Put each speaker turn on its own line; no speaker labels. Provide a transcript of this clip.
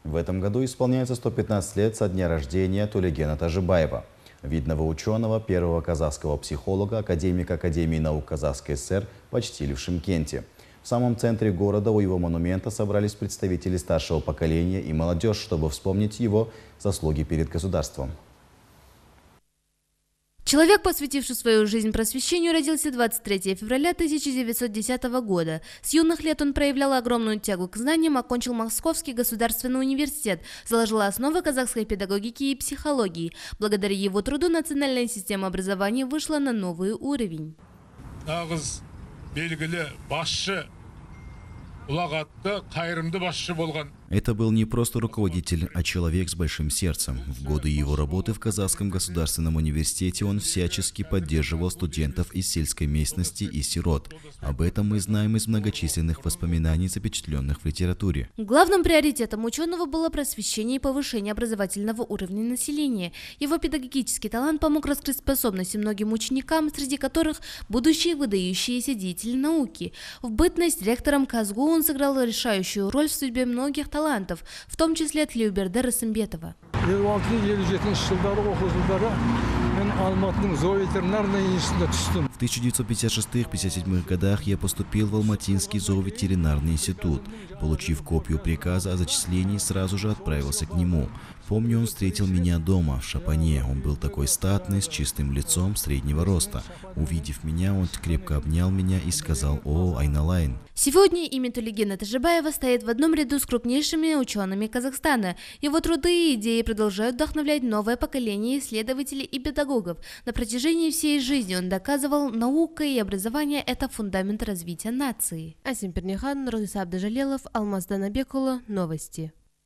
В этом году исполняется 115 лет со дня рождения Тулегена Тажибаева, видного ученого, первого казахского психолога, академика Академии наук Казахской ССР почтили в Шымкенте. В самом центре города у его монумента собрались представители старшего поколения и молодежь, чтобы вспомнить его заслуги перед государством.
Человек, посвятивший свою жизнь просвещению, родился 23 февраля 1910 года. С юных лет он проявлял огромную тягу к знаниям, окончил Московский государственный университет, заложил основы казахской педагогики и психологии. Благодаря его труду национальная система образования вышла на новый уровень.
Это был не просто руководитель, а человек с большим сердцем. В годы его работы в Казахском государственном университете он всячески поддерживал студентов из сельской местности и сирот. Об этом мы знаем из многочисленных воспоминаний, запечатленных в литературе.
Главным приоритетом ученого было просвещение и повышение образовательного уровня населения. Его педагогический талант помог раскрыть способности многим ученикам, среди которых будущие выдающиеся деятели науки. В бытность ректором КАЗГУ он сыграл решающую роль в судьбе многих талантов, в том числе Тлеуберді Рысымбетова.
В 1956-57 годах я поступил в Алматинский зооветеринарный институт. Получив копию приказа о зачислении, сразу же отправился к нему. Помню, он встретил меня дома, в Шапане. Он был такой статный, с чистым лицом, среднего роста. Увидев меня, он крепко обнял меня и сказал: «О, Айналайн».
Сегодня имя Тулегена Тажибаева стоит в одном ряду с крупнейшими учеными Казахстана. Его труды и идеи продолжают вдохновлять новое поколение исследователей и педагогов. На протяжении всей жизни он доказывал, наука и образование – это фундамент развития нации. Асим Пернихан, Нургиса Абдажалелов, Алмаз Данабекула, новости.